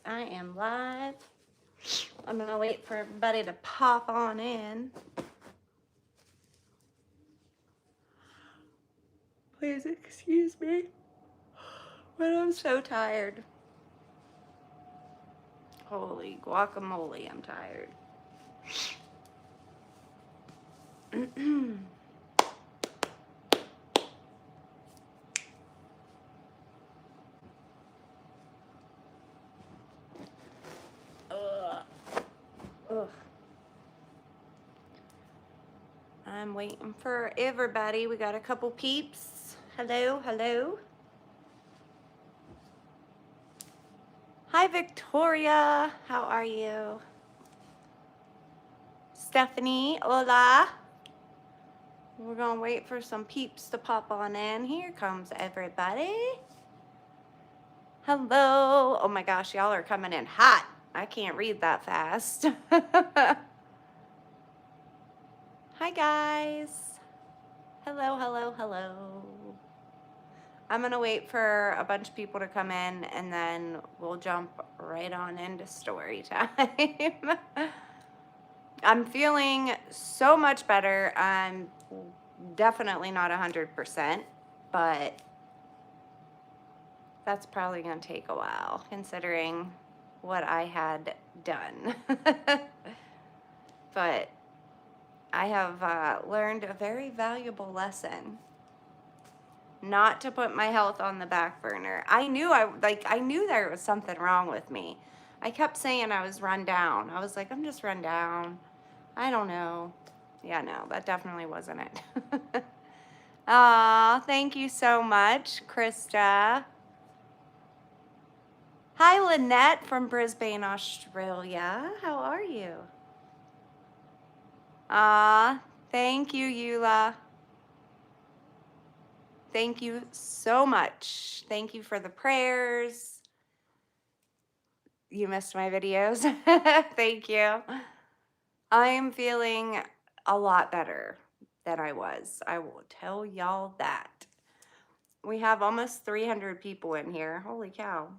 I am live. I'm gonna wait for everybody to pop on in. Please excuse me, but I'm so tired. Holy guacamole, I'm tired. Ugh. I'm waiting for everybody. We got a couple peeps. Hello, hello. Hi, Victoria. How are you? Stephanie, hola. We're gonna wait for some peeps to pop on in. Here comes everybody. Hello. Oh my gosh, y'all are coming in hot. I can't read that fast. Hi, guys. Hello, hello, hello. I'm gonna wait for a bunch of people to come in and then we'll jump right on into story time. I'm feeling so much better. I'm definitely not 100%, but that's probably gonna take a while considering what I had done. But I have learned a very valuable lesson. Not to put my health on the back burner. I knew there was something wrong with me. I kept saying I was run down. I was like, I'm just run down. I don't know. Yeah, no, that definitely wasn't it. Aw, thank you so much, Krista. Hi, Lynette from Brisbane, Australia. How are you? Aw, thank you, Eula. Thank you so much. Thank you for the prayers. You missed my videos. Thank you. I am feeling a lot better than I was. I will tell y'all that. We have almost 300 people in here. Holy cow.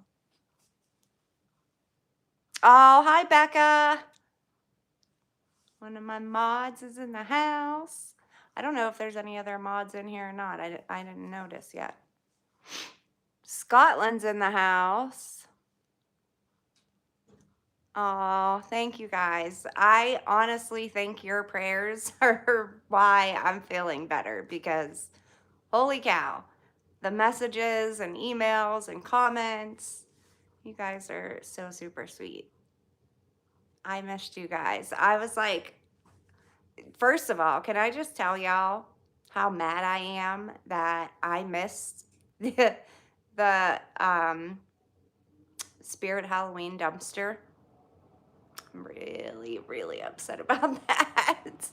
Oh, hi, Becca. One of my mods is in the house. I don't know if there's any other mods in here or not. I didn't notice yet. Scotland's in the house. Oh, thank you guys. I honestly think your prayers are why I'm feeling better because holy cow, the messages and emails and comments, you guys are so super sweet. I missed you guys. I was like, first of all, can I just tell y'all how mad I am that I missed the Spirit Halloween dumpster? I'm really, really upset about that.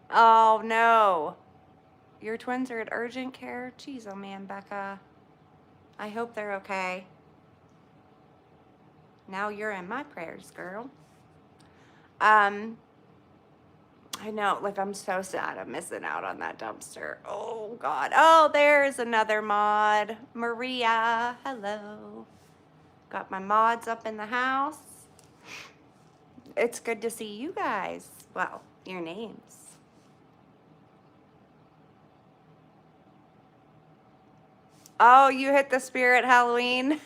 Oh, no. Your twins are at urgent care? Jeez, oh man, Becca. I hope they're okay. Now you're in my prayers, girl. I know, like, I'm so sad I'm missing out on that dumpster. Oh, God. Oh, there's another mod. Maria, hello. Got my mods up in the house. It's good to see you guys. Well, your names. Oh, you hit the Spirit Halloween.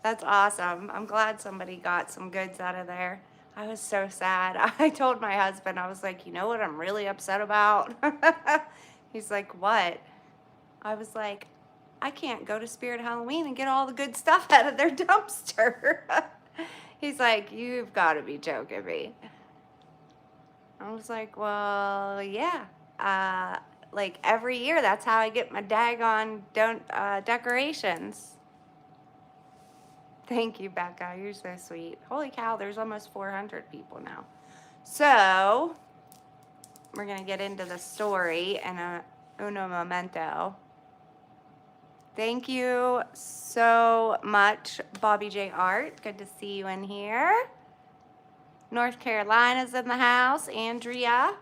That's awesome. I'm glad somebody got some goods out of there. I was so sad. I told my husband, I was like, you know what I'm really upset about? He's like, what? I was like, I can't go to Spirit Halloween and get all the good stuff out of their dumpster. He's like, you've got to be joking me. I was like, well, yeah. Like every year, that's how I get my daggone decorations. Thank you, Becca. You're so sweet. Holy cow, there's almost 400 people now. So, we're going to get into the story in uno momento. Thank you so much, Bobby J. Art. Good to see you in here. North Carolina's in the house. Andrea.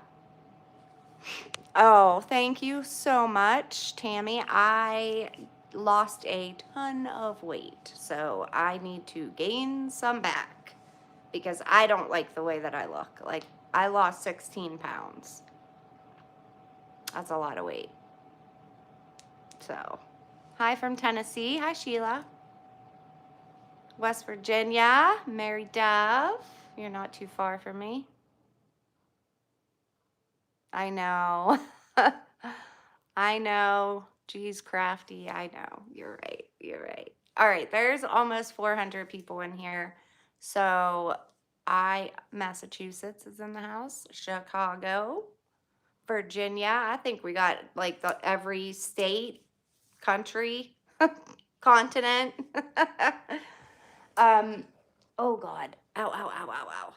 Oh, thank you so much, Tammy. I lost a ton of weight. So I need to gain some back because I don't like the way that I look. Like, I lost 16 pounds. That's a lot of weight. So, hi from Tennessee. Hi, Sheila. West Virginia, Mary Dove. You're not too far from me. I know. I know. Geez, crafty. I know. You're right. You're right. All right. There's almost 400 people in here. So, Massachusetts is in the house. Chicago, Virginia. I think we got like every state, country, continent. Oh God. Ow, ow, ow, ow, ow.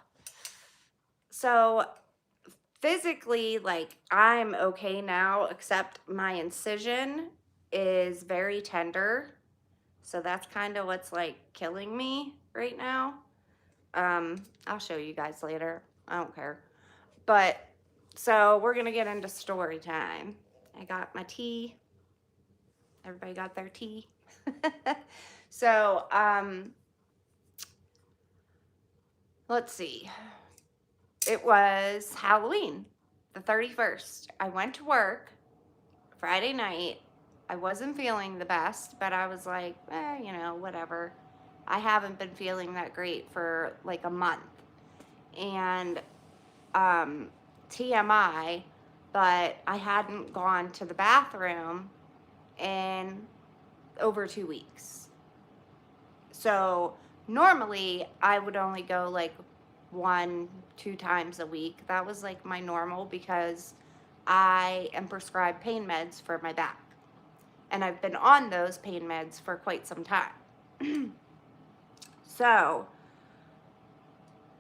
So physically, like, I'm okay now, except my incision is very tender. So that's kind of what's like killing me right now. I'll show you guys later. I don't care. But so we're gonna get into story time. I got my tea. Everybody got their tea. So, let's see. It was Halloween, the 31st. I went to work Friday night. I wasn't feeling the best, but I was like, you know, whatever. I haven't been feeling that great for like a month. And TMI, but I hadn't gone to the bathroom in over 2 weeks. So normally I would only go like 1-2 times a week. That was like my normal because I am prescribed pain meds for my back. And I've been on those pain meds for quite some time. So,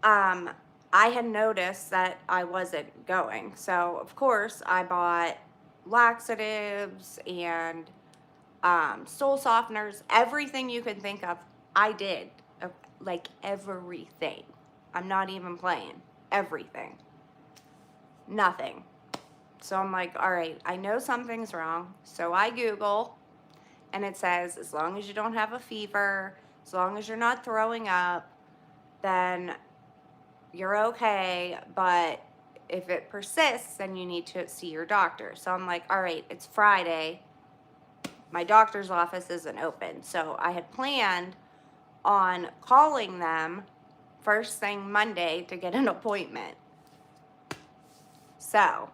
I had noticed that I wasn't going. So, of course, I bought laxatives and stool softeners, everything you can think of. I did, like everything. I'm not even playing. Everything. Nothing. So I'm like, all right, I know something's wrong. So I Google, and it says, as long as you don't have a fever, as long as you're not throwing up, then you're okay. But if it persists, then you need to see your doctor. So I'm like, all right, it's Friday. My doctor's office isn't open. So I had planned on calling them first thing Monday to get an appointment. So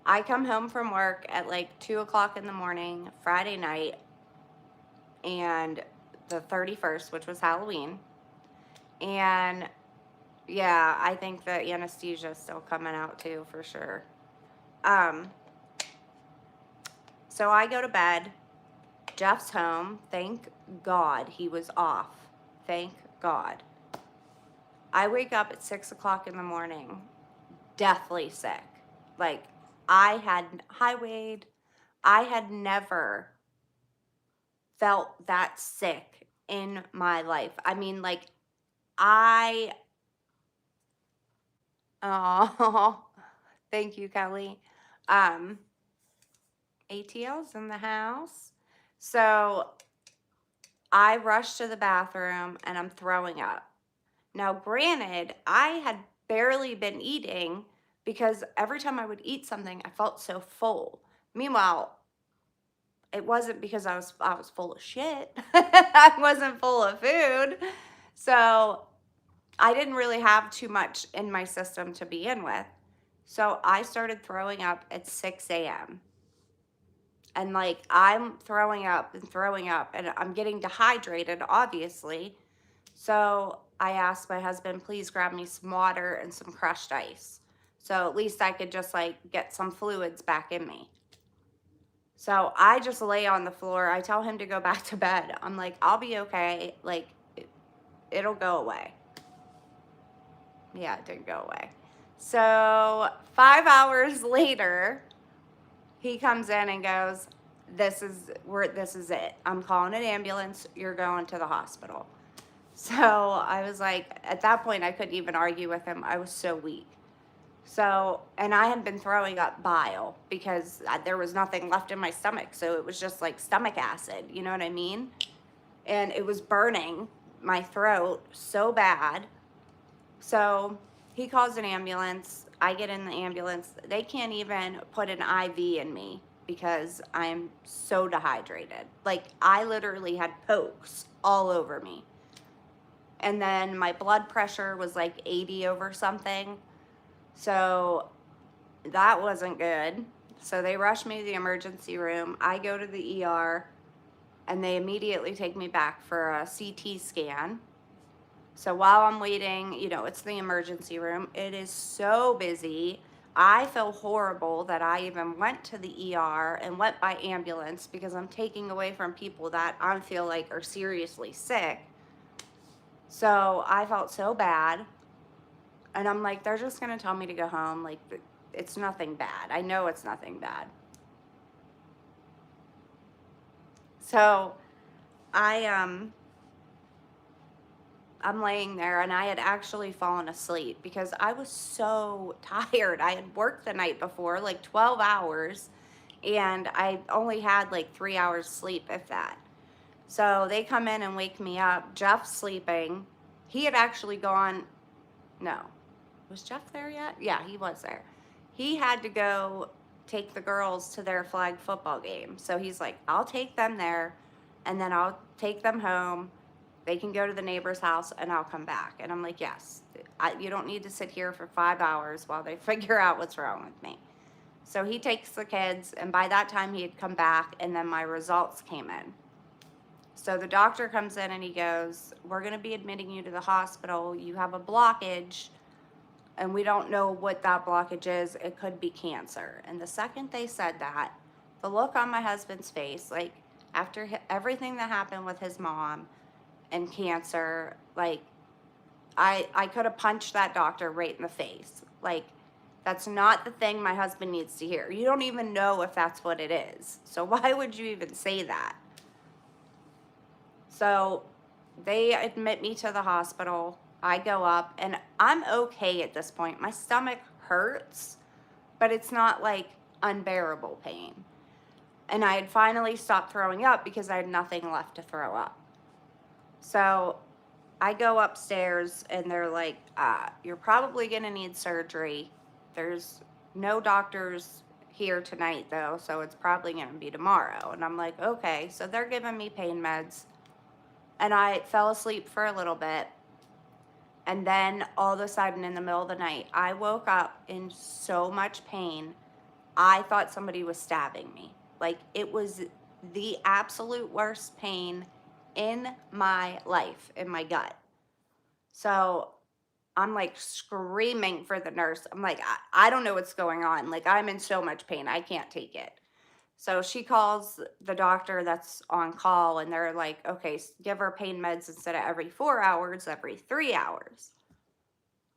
I come home from work at like 2 o'clock in the morning, Friday night, and the 31st, which was Halloween. And yeah, I think the anesthesia is still coming out too, for sure. So I go to bed. Jeff's home. Thank God he was off. Thank God. I wake up at 6 o'clock in the morning, deathly sick. Like, I had highwayed. I had never felt that sick in my life. I mean, like, oh, thank you, Kelly. ATL's in the house. So I rushed to the bathroom and I'm throwing up. Now, granted, I had barely been eating because every time I would eat something, I felt so full. Meanwhile, it wasn't because I was full of shit. I wasn't full of food. So I didn't really have too much in my system to begin with. So I started throwing up at 6 a.m. And like, I'm throwing up and I'm getting dehydrated, obviously. So I asked my husband, please grab me some water and some crushed ice. So at least I could just like get some fluids back in me. So I just lay on the floor. I tell him to go back to bed. I'm like, I'll be okay. Like, it'll go away. Yeah, it didn't go away. So 5 hours later, he comes in and goes, this is it. I'm calling an ambulance. You're going to the hospital. So I was like, at that point, I couldn't even argue with him. I was so weak. So, and I had been throwing up bile because there was nothing left in my stomach. So it was just like stomach acid, you know what I mean? And it was burning my throat so bad. So he calls an ambulance. I get in the ambulance. They can't even put an IV in me because I'm so dehydrated. Like, I literally had pokes all over me. And then my blood pressure was like 80 over something. So that wasn't good. So they rushed me to the emergency room. I go to the ER and they immediately take me back for a CT scan. So while I'm waiting, you know, it's the emergency room. It is so busy. I feel horrible that I even went to the ER and went by ambulance because I'm taking away from people that I feel like are seriously sick. So I felt so bad. And I'm like, they're just going to tell me to go home. Like, it's nothing bad. I know it's nothing bad. So I'm laying there and I had actually fallen asleep because I was so tired. I had worked the night before, like 12 hours, and I only had like 3 hours sleep, if that. So they come in and wake me up. Jeff's sleeping. He had actually gone, no. Was Jeff there yet? Yeah, he was there. He had to go take the girls to their flag football game. So he's like, I'll take them there and then I'll take them home. They can go to the neighbor's house and I'll come back. And I'm like, yes, you don't need to sit here for 5 hours while they figure out what's wrong with me. So he takes the kids, and by that time he had come back, and then my results came in. So the doctor comes in and he goes, we're going to be admitting you to the hospital. You have a blockage, and we don't know what that blockage is. It could be cancer. And the second they said that, the look on my husband's face, like after everything that happened with his mom and cancer, like I could have punched that doctor right in the face. Like, that's not the thing my husband needs to hear. You don't even know if that's what it is. So why would you even say that? So they admit me to the hospital. I go up and I'm okay at this point. My stomach hurts, but it's not like unbearable pain. And I had finally stopped throwing up because I had nothing left to throw up. So I go upstairs and they're like, you're probably gonna need surgery. There's no doctors here tonight though, so it's probably gonna be tomorrow. And I'm like, okay. So they're giving me pain meds. And I fell asleep for a little bit. And then all of a sudden in the middle of the night, I woke up in so much pain. I thought somebody was stabbing me. Like, it was the absolute worst pain in my life, in my gut. So I'm like screaming for the nurse. I'm like, I don't know what's going on. Like, I'm in so much pain. I can't take it. So she calls the doctor that's on call, and they're like, okay, give her pain meds instead of every 4 hours, every 3 hours.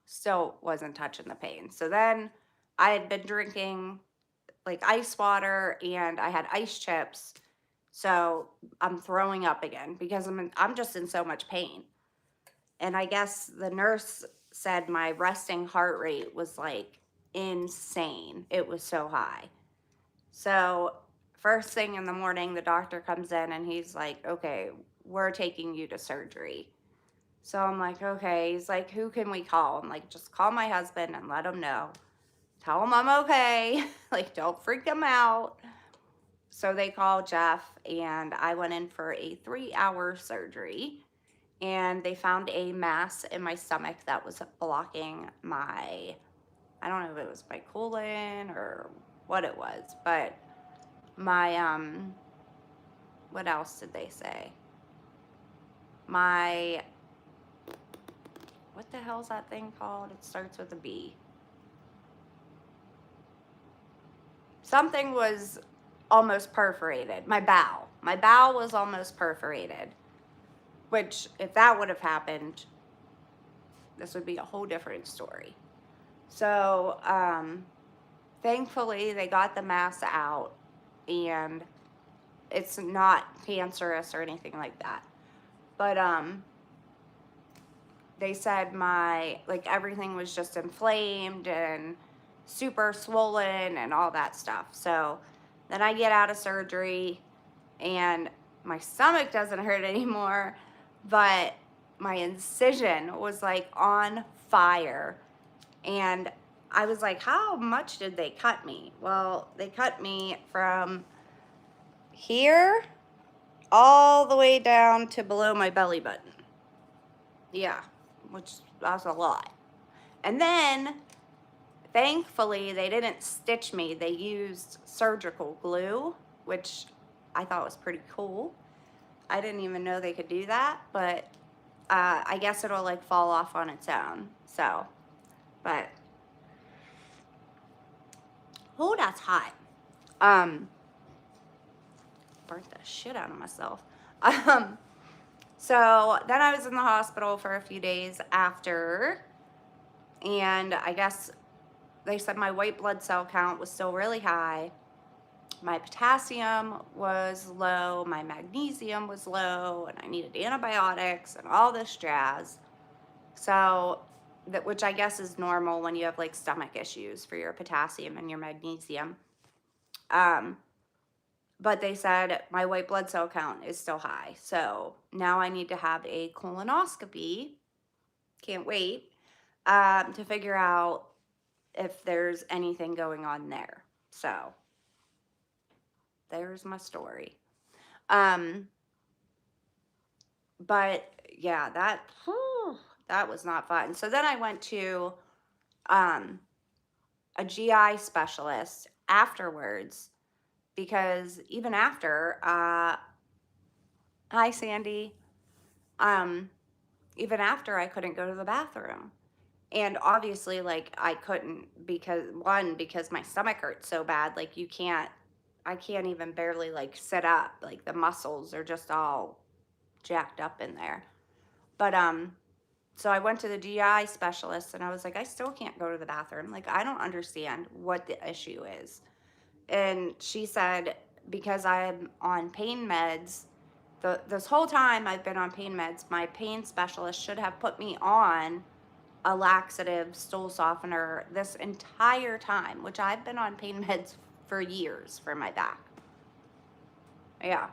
Still wasn't touching the pain. So then I had been drinking like ice water and I had ice chips. So I'm throwing up again because I'm just in so much pain. And I guess the nurse said my resting heart rate was like insane. It was so high. So first thing in the morning, the doctor comes in and he's like, okay, we're taking you to surgery. So I'm like, okay. He's like, who can we call? I'm like, just call my husband and let him know. Tell him I'm okay. Like, don't freak him out. So they called Jeff and I went in for a 3-hour surgery. And they found a mass in my stomach that was blocking my, I don't know if it was my colon or what it was, but my, what else did they say? My, what the hell's that thing called? It starts with a B. Something was almost perforated. My bowel. My bowel was almost perforated. Which, if that would have happened, this would be a whole different story. So, thankfully, they got the mass out, and it's not cancerous or anything like that. But, they said my, like, everything was just inflamed, and super swollen and all that stuff. So then I get out of surgery and my stomach doesn't hurt anymore, but my incision was like on fire. And I was like, how much did they cut me? Well, they cut me from here all the way down to below my belly button. Yeah, which was a lot. And then, thankfully, they didn't stitch me. They used surgical glue, which I thought was pretty cool. I didn't even know they could do that, but I guess it'll like fall off on its own. So, but, oh, that's hot. Burnt the shit out of myself. So then I was in the hospital for a few days after, and I guess they said my white blood cell count was still really high. My potassium was low, my magnesium was low, and I needed antibiotics and all this jazz. So, which I guess is normal when you have like stomach issues for your potassium and your magnesium. But they said my white blood cell count is still high. So now I need to have a colonoscopy. Can't wait to figure out if there's anything going on there. So there's my story. But yeah, that was not fun. So then I went to a GI specialist afterwards, because even after, hi Sandy, even after I couldn't go to the bathroom. And obviously, like, I couldn't because my stomach hurts so bad. Like, I can't even barely like sit up. Like, the muscles are just all jacked up in there. But so I went to the GI specialist and I was like, I still can't go to the bathroom. Like, I don't understand what the issue is. And she said, because I'm on pain meds, this whole time I've been on pain meds, my pain specialist should have put me on a laxative stool softener this entire time, which I've been on pain meds for years for my back. Yeah.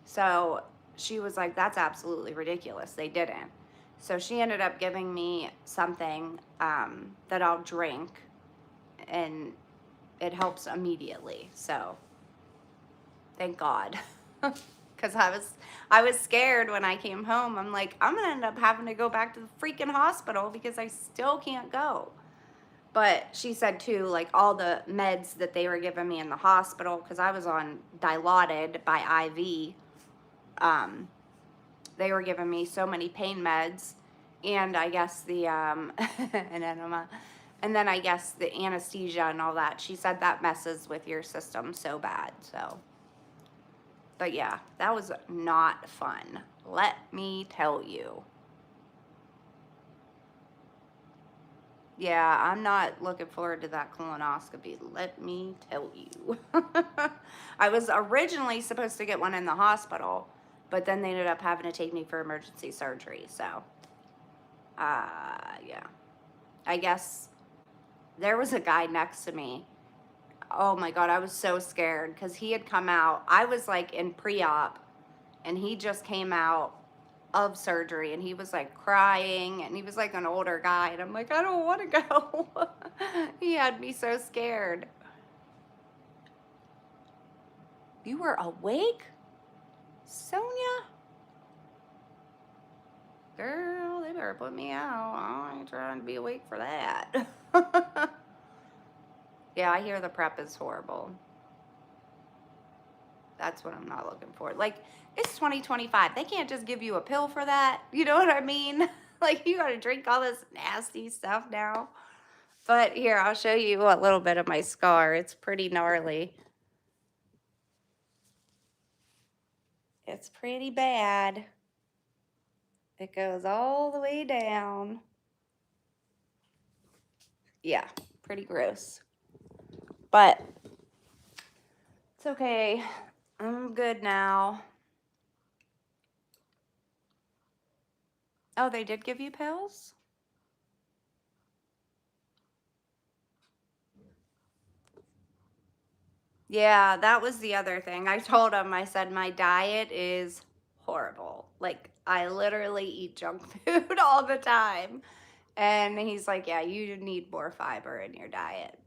So she was like, that's absolutely ridiculous. They didn't. So she ended up giving me something that I'll drink, and it helps immediately. So thank God. Because I was scared when I came home. I'm like, I'm gonna end up having to go back to the freaking hospital because I still can't go. But she said too, like, all the meds that they were giving me in the hospital, because I was on Dilaudid by IV, they were giving me so many pain meds, and I guess the an enema, and then I guess the anesthesia and all that. She said that messes with your system so bad. So, but yeah, that was not fun, let me tell you. Yeah, I'm not looking forward to that colonoscopy, let me tell you. I was originally supposed to get one in the hospital, but then they ended up having to take me for emergency surgery. So, yeah. I guess there was a guy next to me. Oh my God, I was so scared because he had come out. I was like in pre-op, and he just came out of surgery, and he was like crying, and he was like an older guy, and I'm like, I don't want to go. He had me so scared. You were awake, Sonia? Girl, they better put me out. I ain't trying to be awake for that. Yeah, I hear the prep is horrible. That's what I'm not looking for. Like, it's 2025. They can't just give you a pill for that. You know what I mean? Like, you gotta drink all this nasty stuff now. But here, I'll show you a little bit of my scar. It's pretty gnarly. It's pretty bad. It goes all the way down. Yeah, pretty gross. But it's okay. I'm good now. Oh, they did give you pills? Yeah, that was the other thing. I told him, I said, my diet is horrible. Like, I literally eat junk food all the time. And he's like, yeah, you need more fiber in your diet.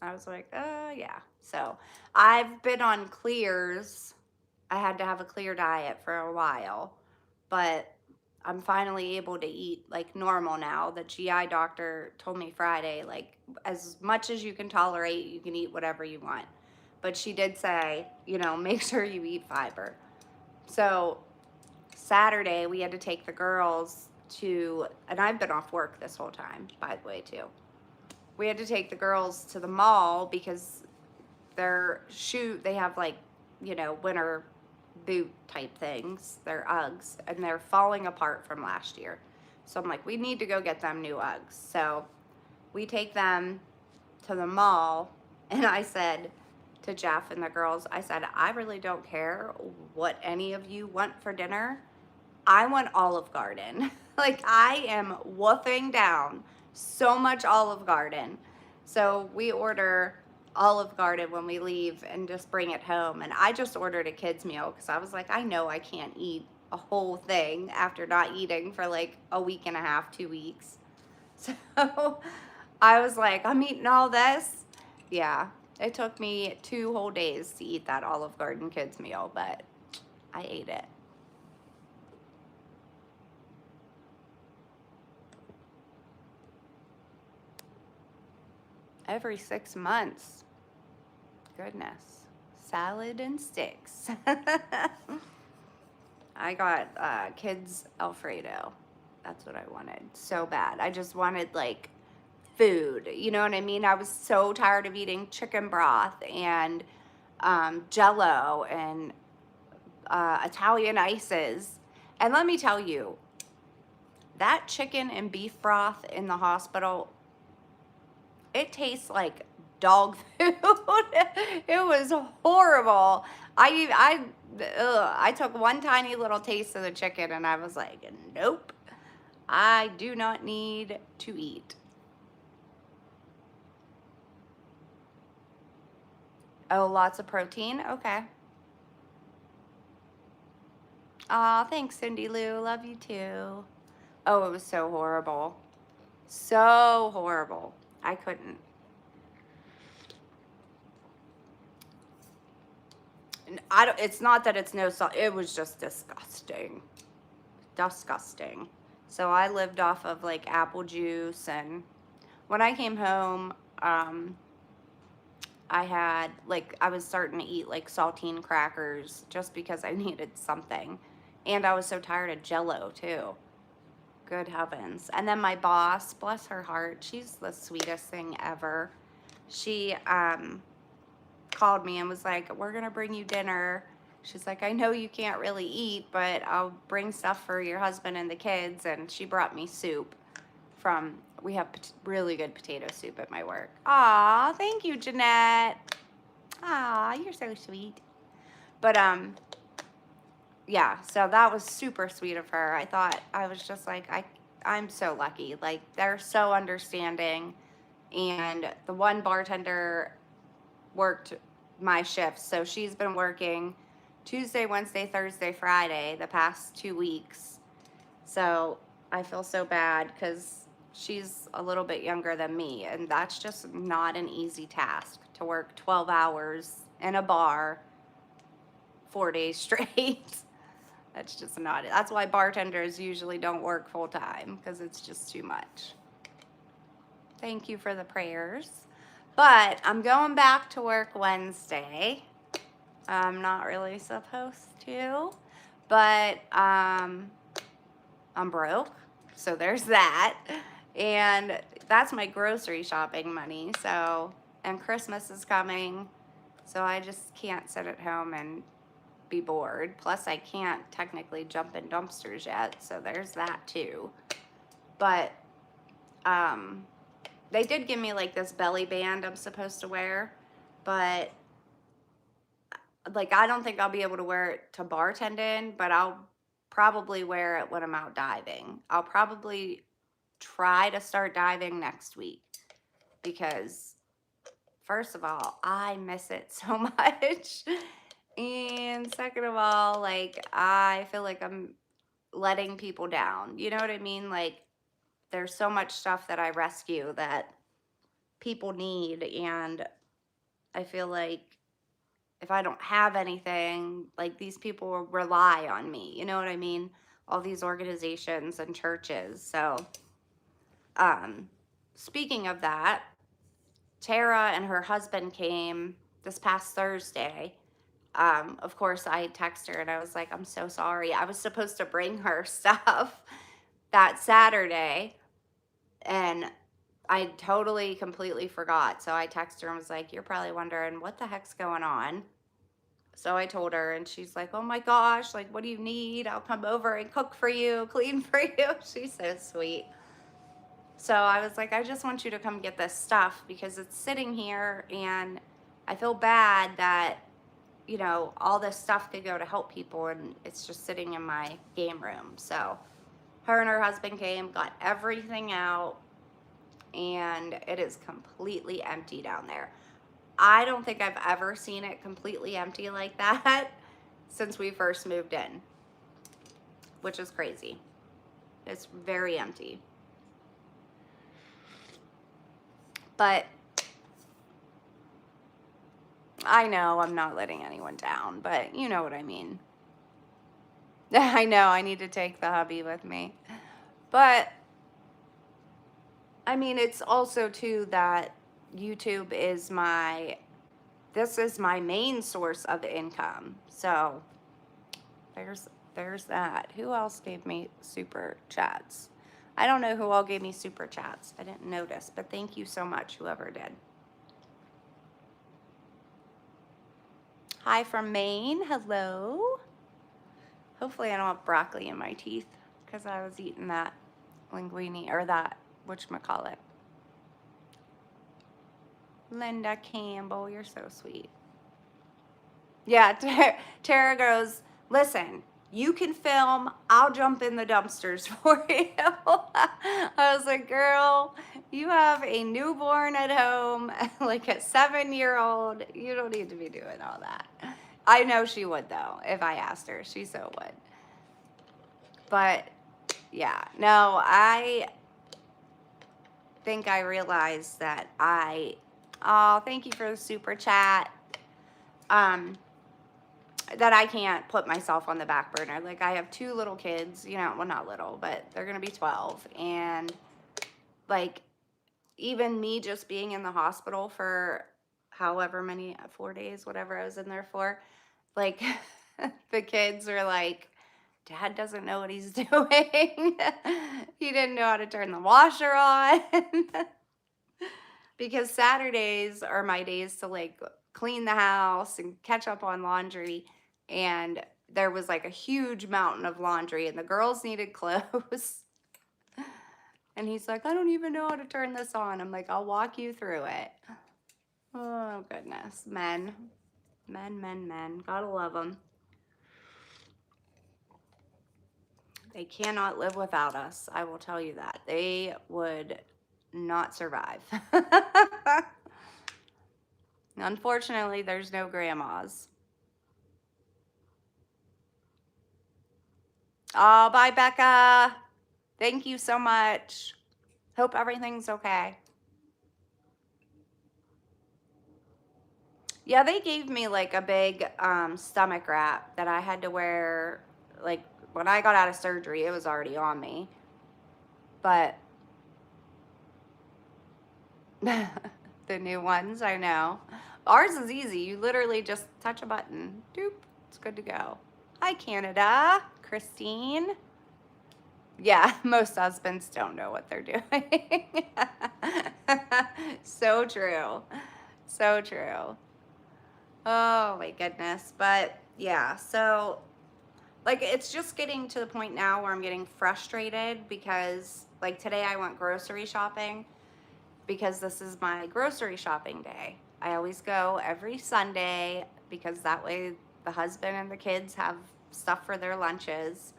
I was like, yeah. So I've been on clears. I had to have a clear diet for a while, but I'm finally able to eat like normal now. The GI doctor told me Friday, like, as much as you can tolerate, you can eat whatever you want. But she did say, you know, make sure you eat fiber. So Saturday, we had to take the girls to, and I've been off work this whole time, by the way, too. We had to take the girls to the mall because they have like, you know, winter boot type things. They're Uggs, and they're falling apart from last year. So I'm like, we need to go get them new Uggs. So we take them to the mall, and I said to Jeff and the girls, I said, I really don't care what any of you want for dinner. I want Olive Garden. Like, I am wolfing down so much Olive Garden. So we order Olive Garden when we leave and just bring it home. And I just ordered a kid's meal because I was like, I know I can't eat a whole thing after not eating for like a week and a half, 2 weeks. So I was like, I'm eating all this. Yeah, it took me 2 whole days to eat that Olive Garden kids meal, but I ate it. Every 6 months. Goodness. Salad and sticks. I got kids Alfredo. That's what I wanted so bad. I just wanted like food. You know what I mean? I was so tired of eating chicken broth and Jello and Italian ices. And let me tell you, that chicken and beef broth in the hospital, it tastes like dog food. It was horrible. I took one tiny little taste of the chicken and I was like, nope, I do not need to eat. Oh, lots of protein. Okay. Aw, thanks, Cindy Lou. Love you too. Oh, it was so horrible. So horrible. I couldn't. I don't, it's not that it's no salt. It was just disgusting. Disgusting. So I lived off of like apple juice, and when I came home, I had like, I was starting to eat like saltine crackers just because I needed something. And I was so tired of Jello too. Good heavens. And then my boss, bless her heart, she's the sweetest thing ever. She called me and was like, we're gonna bring you dinner. She's like, I know you can't really eat, but I'll bring stuff for your husband and the kids. And she brought me soup from, we have really good potato soup at my work. Aw, thank you, Jeanette. Aw, you're so sweet. But yeah, so that was super sweet of her. I thought, I was just like, I'm so lucky. Like, they're so understanding. And the one bartender worked my shifts, so she's been working Tuesday, Wednesday, Thursday, Friday the past 2 weeks. So I feel so bad because she's a little bit younger than me, and that's just not an easy task to work 12 hours in a bar 4 days straight. That's just not it. That's why bartenders usually don't work full time, because it's just too much. Thank you for the prayers. But I'm going back to work Wednesday. I'm not really supposed to, but I'm broke, so there's that. And that's my grocery shopping money. So, and Christmas is coming, so I just can't sit at home and be bored. Plus, I can't technically jump in dumpsters yet, so there's that too. But they did give me like this belly band I'm supposed to wear, but like, I don't think I'll be able to wear it to bartend in, but I'll probably wear it when I'm out diving. I'll probably try to start diving next week because first of all, I miss it so much. And second of all, like, I feel like I'm letting people down. You know what I mean? Like, there's so much stuff that I rescue that people need. And I feel like if I don't have anything, like, these people will rely on me. You know what I mean? All these organizations and churches. So, um, speaking of that, Tara and her husband came this past Thursday. Of course, I texted her and I was like, I'm so sorry. I was supposed to bring her stuff that Saturday and I totally, completely forgot. So I texted her and was like, you're probably wondering what the heck's going on. So I told her and she's like, oh my gosh, like, what do you need? I'll come over and cook for you, clean for you. She's so sweet. So I was like, I just want you to come get this stuff because it's sitting here and I feel bad that, you know, all this stuff could go to help people and it's just sitting in my game room. So her and her husband came, got everything out, and it is completely empty down there. I don't think I've ever seen it completely empty like that since we first moved in, which is crazy. It's very empty. But I know I'm not letting anyone down, but you know what I mean. I know I need to take the hubby with me. But I mean, it's also too that YouTube is this is my main source of income. So there's that. Who else gave me super chats? I don't know who all gave me super chats. I didn't notice, but thank you so much, whoever did. Hi from Maine. Hello. Hopefully I don't have broccoli in my teeth because I was eating that linguine or that whatchamacallit. Linda Campbell, you're so sweet. Yeah, Tara goes, listen, you can film, I'll jump in the dumpsters for you. I was like, girl, you have a newborn at home, like a 7-year-old. You don't need to be doing all that. I know she would, though, if I asked her. She so would. But, yeah, no, I think I realized that oh, thank you for the super chat. That I can't put myself on the back burner. Like, I have 2 little kids, you know, well, not little, but they're going to be 12. And, like, even me just being in the hospital for however many, 4 days, whatever I was in there for, like, the kids are like, Dad doesn't know what he's doing. He didn't know how to turn the washer on. Because Saturdays are my days to, like, clean the house and catch up on laundry. And there was like a huge mountain of laundry and the girls needed clothes. And he's like, I don't even know how to turn this on. I'm like, I'll walk you through it. Oh, goodness. Men. Men. Gotta love them. They cannot live without us. I will tell you that. They would not survive. Unfortunately, there's no grandmas. Oh, bye, Becca. Thank you so much. Hope everything's okay. Yeah, they gave me like a big stomach wrap that I had to wear. Like, when I got out of surgery, it was already on me. But the new ones, I know. Ours is easy. You literally just touch a button. Doop. It's good to go. Hi, Canada. Christine. Yeah, most husbands don't know what they're doing. So true. So true. Oh my goodness. But yeah, so like it's just getting to the point now where I'm getting frustrated because like today I went grocery shopping because this is my grocery shopping day. I always go every Sunday because that way the husband and the kids have stuff for their lunches.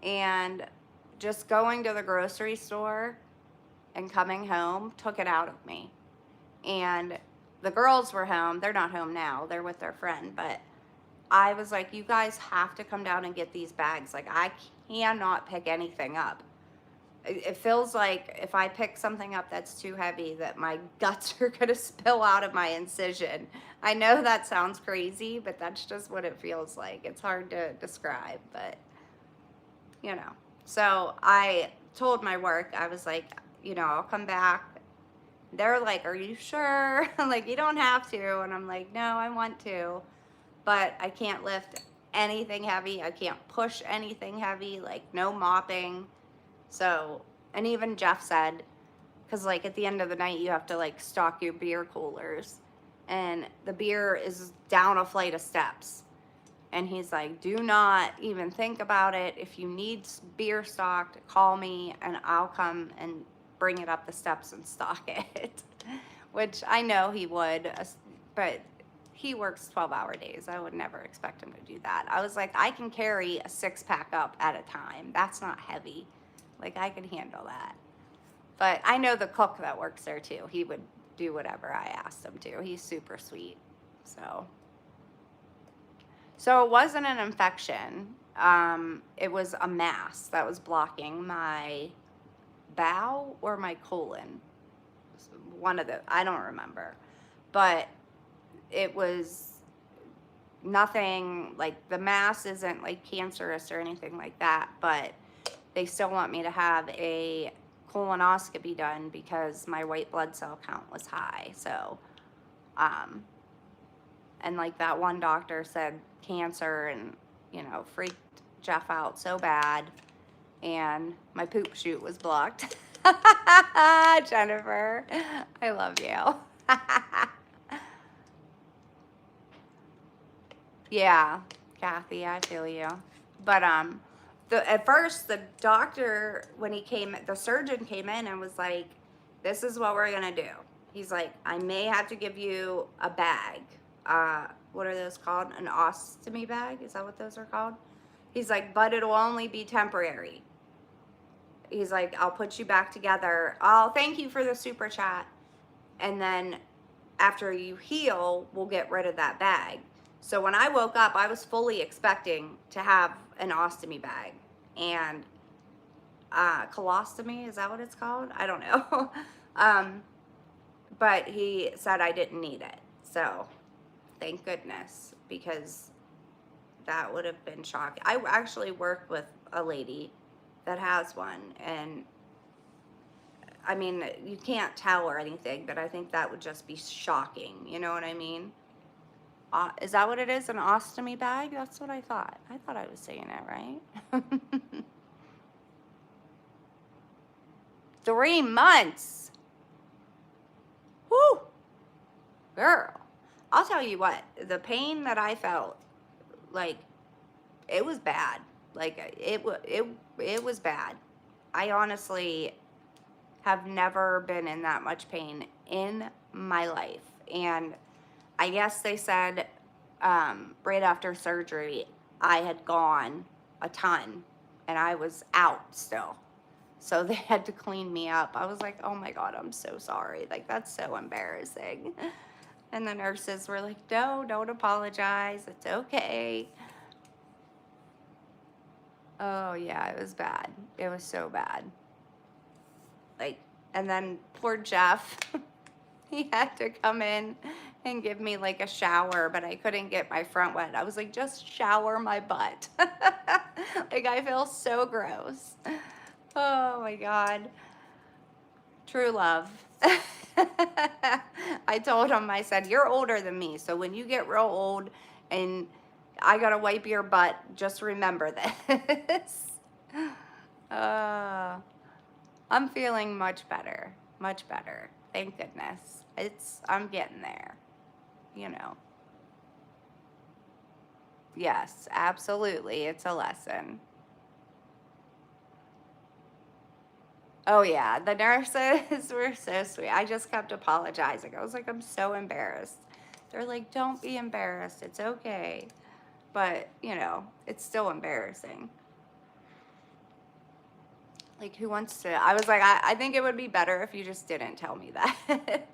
And just going to the grocery store and coming home took it out of me. And the girls were home. They're not home now. They're with their friend. But I was like, you guys have to come down and get these bags. Like, I cannot pick anything up. It feels like if I pick something up that's too heavy, that my guts are going to spill out of my incision. I know that sounds crazy, but that's just what it feels like. It's hard to describe, but, you know. So I told my work, I was like, you know, I'll come back. They're like, are you sure? I'm like, you don't have to. And I'm like, no, I want to. But I can't lift anything heavy. I can't push anything heavy, like no mopping. So, and even Jeff said, because like at the end of the night, you have to like stock your beer coolers. And the beer is down a flight of steps. And he's like, do not even think about it. If you need beer stocked, call me and I'll come and bring it up the steps and stock it. Which I know he would, but he works 12-hour days. I would never expect him to do that. I was like, I can carry a 6-pack up at a time. That's not heavy. Like, I can handle that. But I know the cook that works there too. He would do whatever I asked him to. He's super sweet. So it wasn't an infection. It was a mass that was blocking my bowel or my colon. One of the, I don't remember. But it was nothing, like the mass isn't like cancerous or anything like that, but they still want me to have a colonoscopy done because my white blood cell count was high. So, and like that one doctor said cancer and, you know, freaked Jeff out so bad. And my poop chute was blocked. Jennifer, I love you. Yeah, Kathy, I feel you. But at first the doctor, when he came, the surgeon came in and was like, this is what we're gonna do. He's like, I may have to give you a bag. What are those called? An ostomy bag? Is that what those are called? He's like, but it'll only be temporary. He's like, I'll put you back together. Oh, thank you for the super chat. And then after you heal, we'll get rid of that bag. So when I woke up, I was fully expecting to have an ostomy bag. And colostomy, is that what it's called? I don't know. But he said I didn't need it. So thank goodness, because that would have been shocking. I actually worked with a lady that has one, and I mean, you can't tell or anything, but I think that would just be shocking. You know what I mean? Is that what it is? An ostomy bag? That's what I thought. I thought I was saying it right. 3 months. Whew. Girl. I'll tell you what, the pain that I felt, like, it was bad. Like, it was bad. I honestly have never been in that much pain in my life. And I guess they said right after surgery, I had gone a ton and I was out still. So they had to clean me up. I was like, oh my God, I'm so sorry. Like, that's so embarrassing. And the nurses were like, no, don't apologize. It's okay. Oh yeah, it was bad. It was so bad. Like, and then poor Jeff, he had to come in and give me like a shower, but I couldn't get my front wet. I was like, just shower my butt. Like, I feel so gross. Oh my God. True love. I told him, I said, you're older than me, so when you get real old and I gotta wipe your butt, just remember this. I'm feeling much better. Much better. Thank goodness. I'm getting there. You know. Yes, absolutely. It's a lesson. Oh yeah, the nurses were so sweet. I just kept apologizing. I was like, I'm so embarrassed. They're like, don't be embarrassed. It's okay. But, you know, it's still embarrassing. Like, who wants to? I was like, I think it would be better if you just didn't tell me that.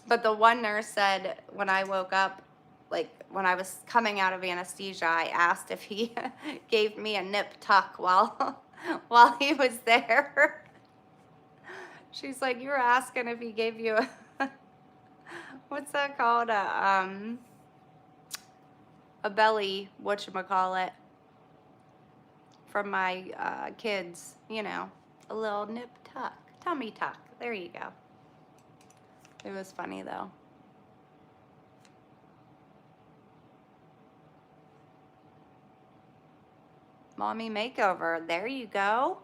But the one nurse said when I woke up, like when I was coming out of anesthesia, I asked if he gave me a nip tuck while while he was there. She's like, you were asking if he gave you a what's that called? A belly, whatchamacallit, from my kids, you know, a little nip tuck, tummy tuck. There you go. It was funny though. Mommy makeover. There you go.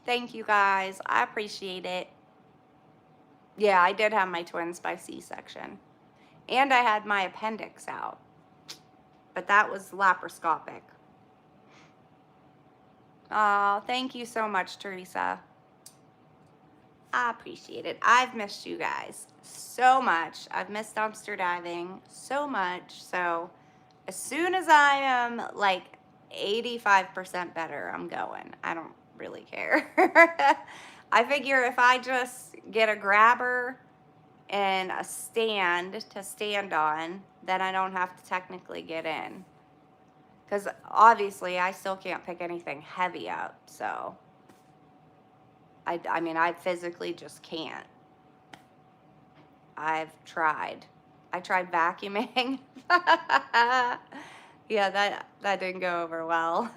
Thank you guys. I appreciate it. Yeah, I did have my twins by C-section. And I had my appendix out. But that was laparoscopic. Oh, thank you so much, Teresa. I appreciate it. I've missed you guys so much. I've missed dumpster diving so much. So as soon as I am like 85% better, I'm going. I don't really care. I figure if I just get a grabber and a stand to stand on, then I don't have to technically get in. Because obviously I still can't pick anything heavy up, so I mean, I physically just can't. I've tried. I tried vacuuming. Yeah, that didn't go over well.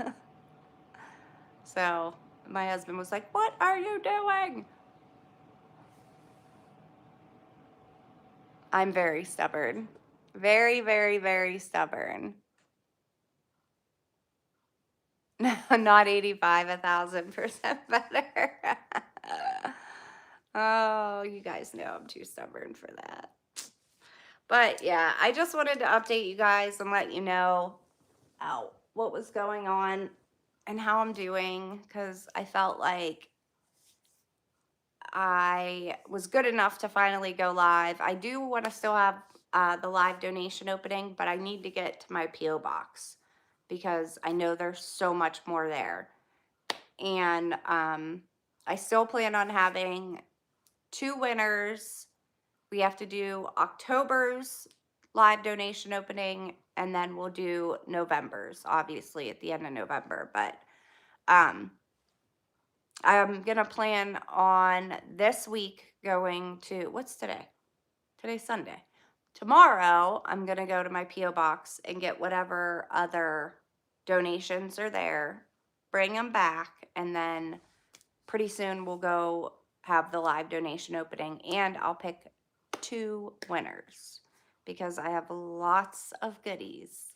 So my husband was like, what are you doing? I'm very stubborn. Very, very, very stubborn. Not 85, 1,000% better. Oh, you guys know I'm too stubborn for that. But yeah, I just wanted to update you guys and let you know what was going on and how I'm doing, because I felt like I was good enough to finally go live. I do want to still have the live donation opening, but I need to get to my P.O. box because I know there's so much more there. And I still plan on having 2 winners. We have to do October's live donation opening, and then we'll do November's, obviously, at the end of November. But I'm going to plan on this week going to, what's today? Today's Sunday. Tomorrow, I'm going to go to my P.O. box and get whatever other donations are there, bring them back, and then pretty soon we'll go have the live donation opening, and I'll pick 2 winners because I have lots of goodies.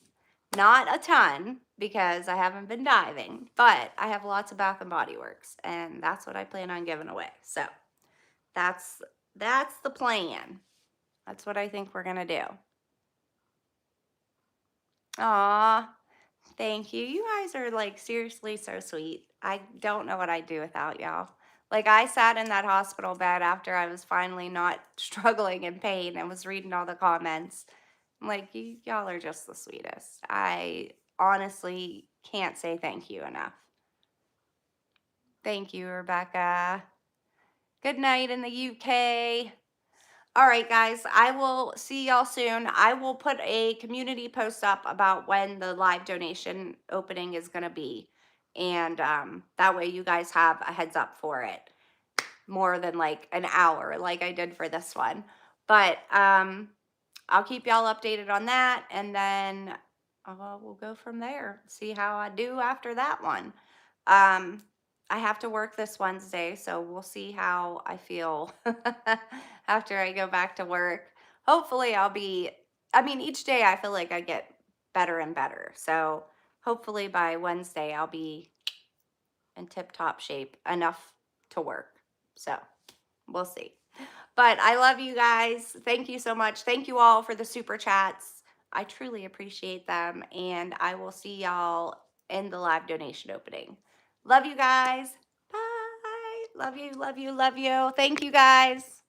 Not a ton because I haven't been diving, but I have lots of Bath and Body Works, and that's what I plan on giving away. So that's the plan. That's what I think we're gonna do. Aw, thank you. You guys are like seriously so sweet. I don't know what I'd do without y'all. Like, I sat in that hospital bed after I was finally not struggling in pain and was reading all the comments. I'm like, y'all are just the sweetest. I honestly can't say thank you enough. Thank you, Rebecca. Good night in the UK. All right, guys, I will see y'all soon. I will put a community post up about when the live donation opening is going to be. And that way you guys have a heads up for it. More than like an hour like I did for this one. But I'll keep y'all updated on that. And then we'll go from there. See how I do after that one. I have to work this Wednesday, so we'll see how I feel after I go back to work. Hopefully I mean, each day I feel like I get better and better. So hopefully by Wednesday I'll be in tip-top shape enough to work. So we'll see. But I love you guys. Thank you so much. Thank you all for the super chats. I truly appreciate them. And I will see y'all in the live donation opening. Love you guys. Bye. Love you, love you, love you. Thank you guys.